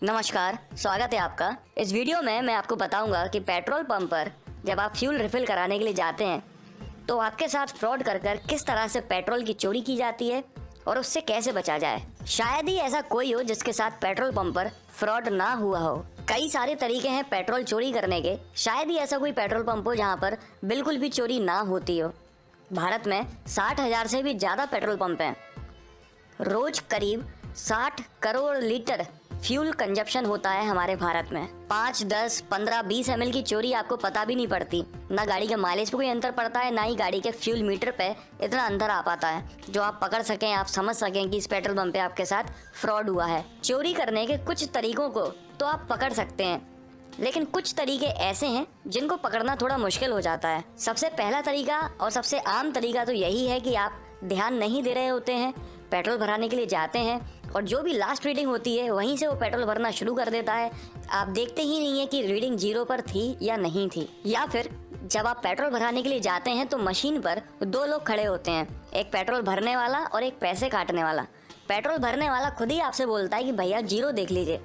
नमस्कार, स्वागत है आपका। इस वीडियो में मैं आपको बताऊंगा कि पेट्रोल पंप पर जब आप फ्यूल रिफिल कराने के लिए जाते हैं तो आपके साथ फ्रॉड कर किस तरह से पेट्रोल की चोरी की जाती है और उससे कैसे बचा जाए। शायद ही ऐसा कोई हो जिसके साथ पेट्रोल पंप पर फ्रॉड ना हुआ हो। कई सारे तरीके हैं पेट्रोल चोरी करने के, शायद ही ऐसा कोई पेट्रोल पंप हो जहाँ पर बिल्कुल भी चोरी ना होती हो। भारत में 60,000 से भी ज़्यादा पेट्रोल पंप हैं। रोज करीब 60 करोड़ लीटर फ्यूल कंजप्शन होता है हमारे भारत में। 5, 10, 15, 20 ml की चोरी आपको पता भी नहीं पड़ती। ना गाड़ी के माइलेज पे कोई अंतर पड़ता है, ना ही गाड़ी के फ्यूल मीटर पे इतना अंतर आ पाता है जो आप पकड़ सकें, आप समझ सकें कि इस पेट्रोल पंप पे आपके साथ फ्रॉड हुआ है। चोरी करने के कुछ तरीकों को तो आप पकड़ सकते हैं, लेकिन कुछ तरीके ऐसे हैं जिनको पकड़ना थोड़ा मुश्किल हो जाता है। सबसे पहला तरीका और सबसे आम तरीका तो यही है कि आप ध्यान नहीं दे रहे होते हैं, पेट्रोल भराने के लिए जाते हैं और जो भी लास्ट रीडिंग होती है वहीं से वो पेट्रोल भरना शुरू कर देता है। आप देखते ही नहीं है कि रीडिंग 0 पर थी या नहीं थी। या फिर जब आप पेट्रोल भराने के लिए जाते हैं तो मशीन पर 2 लोग खड़े होते हैं, एक पेट्रोल भरने वाला और एक पैसे काटने वाला। पेट्रोल भरने वाला खुद ही आपसे बोलता है कि भैया 0 देख लीजिए।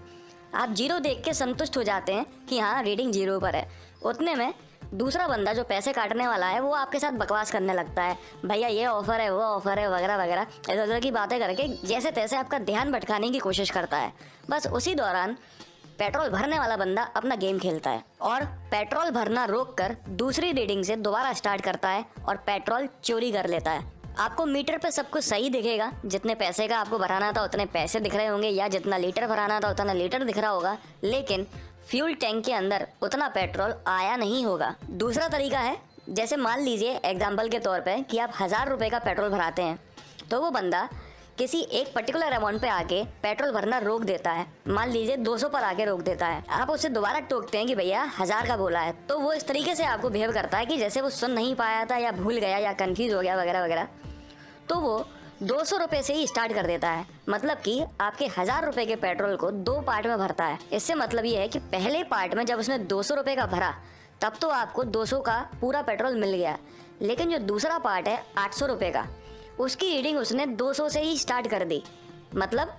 आप 0 देख के संतुष्ट हो जाते हैं कि हाँ रीडिंग 0 पर है। उतने में दूसरा बंदा जो पैसे काटने वाला है वो आपके साथ बकवास करने लगता है, भैया ये ऑफर है, वो ऑफर है, वगैरह वगैरह इधर उधर की बातें करके जैसे तैसे आपका ध्यान भटकाने की कोशिश करता है। बस उसी दौरान पेट्रोल भरने वाला बंदा अपना गेम खेलता है और पेट्रोल भरना रोककर दूसरी रीडिंग से दोबारा स्टार्ट करता है और पेट्रोल चोरी कर लेता है। आपको मीटर पे सब कुछ सही दिखेगा, जितने पैसे का आपको भराना था उतने पैसे दिख रहे होंगे या जितना लीटर भराना था उतना लीटर दिख रहा होगा, लेकिन फ्यूल टैंक के अंदर उतना पेट्रोल आया नहीं होगा। दूसरा तरीका है, जैसे मान लीजिए एग्जाम्पल के तौर पे कि आप 1000 रुपये का पेट्रोल भराते हैं तो वो बंदा किसी एक पर्टिकुलर अमाउंट पे आके पेट्रोल भरना रोक देता है। मान लीजिए 200 पर आके रोक देता है। आप उससे दोबारा टोकते हैं कि भैया 1000 का बोला है, तो वो इस तरीके से आपको बिहेव करता है कि जैसे वो सुन नहीं पाया था या भूल गया या कंफ्यूज हो गया वगैरह वगैरह। तो वो 200 रुपये से ही स्टार्ट कर देता है, मतलब कि आपके 1000 रुपये के पेट्रोल को 2 पार्ट में भरता है। इससे मतलब ये है कि पहले पार्ट में जब उसने 200 रुपये का भरा तब तो आपको 200 का पूरा पेट्रोल मिल गया, लेकिन जो दूसरा पार्ट है 800 रुपये का, उसकी रीडिंग उसने 200 से ही स्टार्ट कर दी। मतलब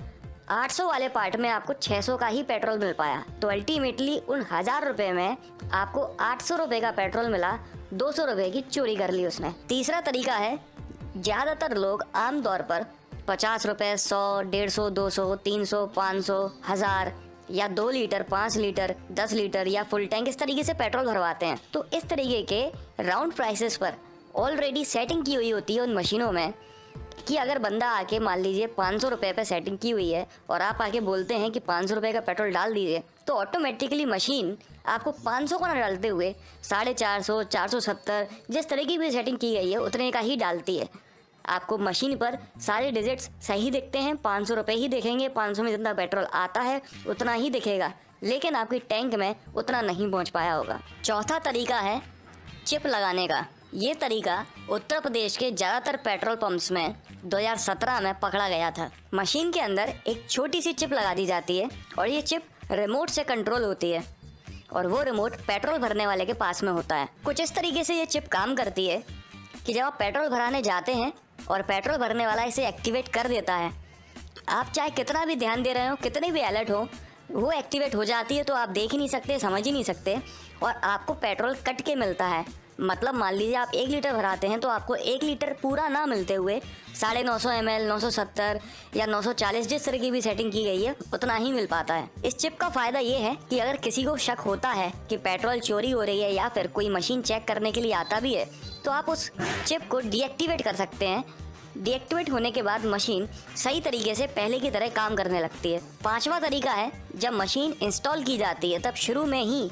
800 वाले पार्ट में आपको 600 का ही पेट्रोल मिल पाया। तो अल्टीमेटली उन 1000 रुपये में आपको 800 रुपये का पेट्रोल मिला, 200 रुपये की चोरी कर ली उसने। तीसरा तरीका है, ज़्यादातर लोग आमतौर पर 50 रुपये, 100, 150, 200, 300, 500, 1000 या 2 लीटर, 5 लीटर, 10 लीटर या फुल टैंक इस तरीके से पेट्रोल भरवाते हैं। तो इस तरीके के राउंड प्राइसेस पर ऑलरेडी सेटिंग की हुई होती है उन मशीनों में कि अगर बंदा आके मान लीजिए 500 रुपये पे सेटिंग की हुई है और आप आके बोलते हैं कि 500 रुपये का पेट्रोल डाल दीजिए, तो ऑटोमेटिकली मशीन आपको 500 का ना डालते हुए 450, 470 जिस तरह की भी सेटिंग की गई है उतने का ही डालती है। आपको मशीन पर सारे डिजिट्स सही दिखते हैं, 500 रुपये ही दिखेंगे, 500 में जितना पेट्रोल आता है उतना ही दिखेगा, लेकिन आपकी टैंक में उतना नहीं पहुंच पाया होगा। चौथा तरीका है चिप लगाने का। ये तरीका उत्तर प्रदेश के ज़्यादातर पेट्रोल पंप्स में 2017 में पकड़ा गया था। मशीन के अंदर एक छोटी सी चिप लगा दी जाती है और ये चिप रिमोट से कंट्रोल होती है और वो रिमोट पेट्रोल भरने वाले के पास में होता है। कुछ इस तरीके से ये चिप काम करती है कि जब आप पेट्रोल भराने जाते हैं और पेट्रोल भरने वाला इसे एक्टिवेट कर देता है, आप चाहे कितना भी ध्यान दे रहे हो, कितने भी अलर्ट हो, वो एक्टिवेट हो जाती है तो आप देख ही नहीं सकते, समझ ही नहीं सकते और आपको पेट्रोल कट के मिलता है। मतलब मान लीजिए आप 1 लीटर भराते हैं तो आपको 1 लीटर पूरा ना मिलते हुए 950 ml, 970 या 940 जिस तरह की भी सेटिंग की गई है उतना ही मिल पाता है। इस चिप का फ़ायदा ये है कि अगर किसी को शक होता है कि पेट्रोल चोरी हो रही है या फिर कोई मशीन चेक करने के लिए आता भी है तो आप उस चिप को डीएक्टिवेट कर सकते हैं। डीएक्टिवेट होने के बाद मशीन सही तरीके से पहले की तरह काम करने लगती है। 5वां तरीका है, जब मशीन इंस्टॉल की जाती है तब शुरू में ही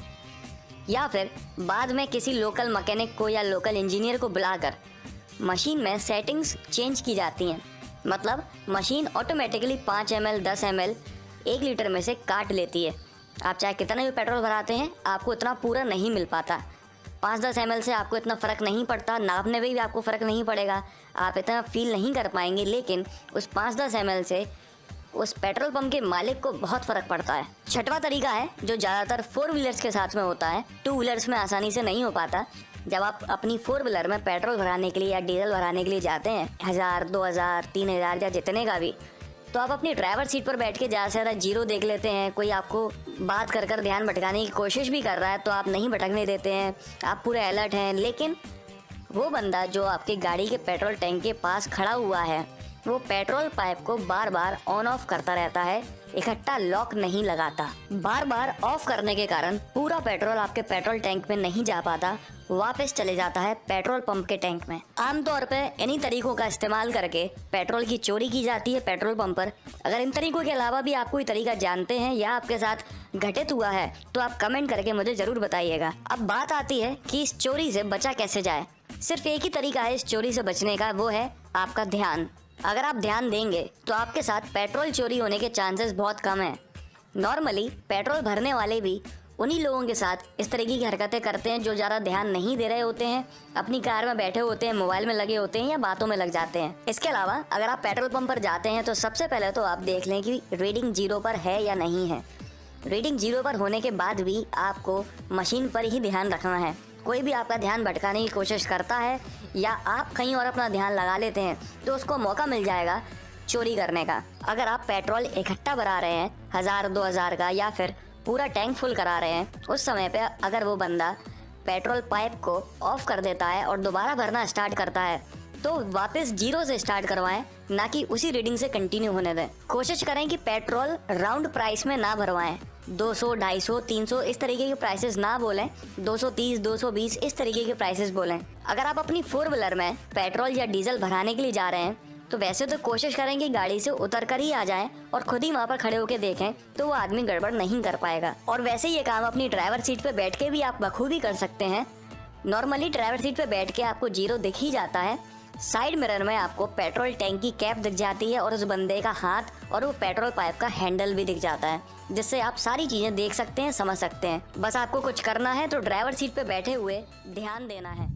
या फिर बाद में किसी लोकल मैकेनिक को या लोकल इंजीनियर को बुलाकर मशीन में सेटिंग्स चेंज की जाती हैं। मतलब machine automatically 5 ml, 10 ml 1 litre में से काट लेती है। आप चाहे कितना भी पेट्रोल भराते हैं आपको इतना पूरा नहीं मिल पाता। 5-10 ml से आपको इतना फ़र्क नहीं पड़ता, नापने में भी आपको फ़र्क नहीं पड़ेगा, आप इतना फील नहीं कर पाएंगे, लेकिन उस 5-10 ml से उस पेट्रोल पंप के मालिक को बहुत फ़र्क पड़ता है। 6वां तरीका है जो ज़्यादातर 4 व्हीलर्स के साथ में होता है, 2 व्हीलर्स में आसानी से नहीं हो पाता। जब आप अपनी 4 व्हीलर में पेट्रोल भराने के लिए या डीजल भराने के लिए जाते हैं 1000, 2000, 3000 या जितने का भी, तो आप अपनी ड्राइवर सीट पर बैठ के ज़्यादा से ज़्यादा जीरो देख लेते हैं। कोई आपको बात कर कर ध्यान भटकाने की कोशिश भी कर रहा है तो आप नहीं भटकने देते हैं, आप पूरे अलर्ट हैं। लेकिन वो बंदा जो आपकी गाड़ी के पेट्रोल टैंक के पास खड़ा हुआ है, वो पेट्रोल पाइप को बार बार ऑन ऑफ करता रहता है, इकट्ठा लॉक नहीं लगाता। बार बार ऑफ करने के कारण पूरा पेट्रोल आपके पेट्रोल टैंक में नहीं जा पाता, वापस चले जाता है पेट्रोल पंप के टैंक में। आमतौर पे इन्हीं तरीकों का इस्तेमाल करके पेट्रोल की चोरी की जाती है पेट्रोल पंप पर। अगर इन तरीकों के अलावा भी आप कोई तरीका जानते हैं या आपके साथ घटित हुआ है तो आप कमेंट करके मुझे जरूर बताइएगा। अब बात आती है कि इस चोरी से बचा कैसे जाए। सिर्फ एक ही तरीका है इस चोरी से बचने का, वो है आपका ध्यान। अगर आप ध्यान देंगे तो आपके साथ पेट्रोल चोरी होने के चांसेस बहुत कम हैं। नॉर्मली पेट्रोल भरने वाले भी उन्हीं लोगों के साथ इस तरीके की हरकतें करते हैं जो ज़्यादा ध्यान नहीं दे रहे होते हैं, अपनी कार में बैठे होते हैं, मोबाइल में लगे होते हैं या बातों में लग जाते हैं। इसके अलावा अगर आप पेट्रोल पंप पर जाते हैं तो सबसे पहले तो आप देख लें कि रीडिंग जीरो पर है या नहीं है। रीडिंग जीरो पर होने के बाद भी आपको मशीन पर ही ध्यान रखना है। कोई भी आपका ध्यान भटकाने की कोशिश करता है या आप कहीं और अपना ध्यान लगा लेते हैं तो उसको मौका मिल जाएगा चोरी करने का। अगर आप पेट्रोल इकट्ठा भरा रहे हैं 1000-2000 का या फिर पूरा टैंक फुल करा रहे हैं, उस समय पे अगर वो बंदा पेट्रोल पाइप को ऑफ कर देता है और दोबारा भरना स्टार्ट करता है तो वापस जीरो से स्टार्ट करवाएं, ना कि उसी रीडिंग से कंटिन्यू होने दें। कोशिश करें कि पेट्रोल राउंड प्राइस में ना भरवाएं। 200, 250, 300 इस तरीके के प्राइसेस ना बोलें, 230, 220 इस तरीके के प्राइसेस बोलें। अगर आप अपनी 4 व्हीलर में पेट्रोल या डीजल भराने के लिए जा रहे हैं तो वैसे तो कोशिश करें कि गाड़ी से उतर कर ही आ जाएं और खुद ही वहाँ पर खड़े होकर देखें तो वो आदमी गड़बड़ नहीं कर पाएगा। और वैसे ये काम अपनी ड्राइवर सीट पे बैठ के भी आप बखूबी कर सकते हैं। नॉर्मली ड्राइवर सीट पे बैठ के आपको जीरो दिख ही जाता है, साइड मिरर में आपको पेट्रोल टैंक की कैप दिख जाती है और उस बंदे का हाथ और वो पेट्रोल पाइप का हैंडल भी दिख जाता है, जिससे आप सारी चीजें देख सकते हैं, समझ सकते हैं। बस आपको कुछ करना है तो ड्राइवर सीट पे बैठे हुए ध्यान देना है।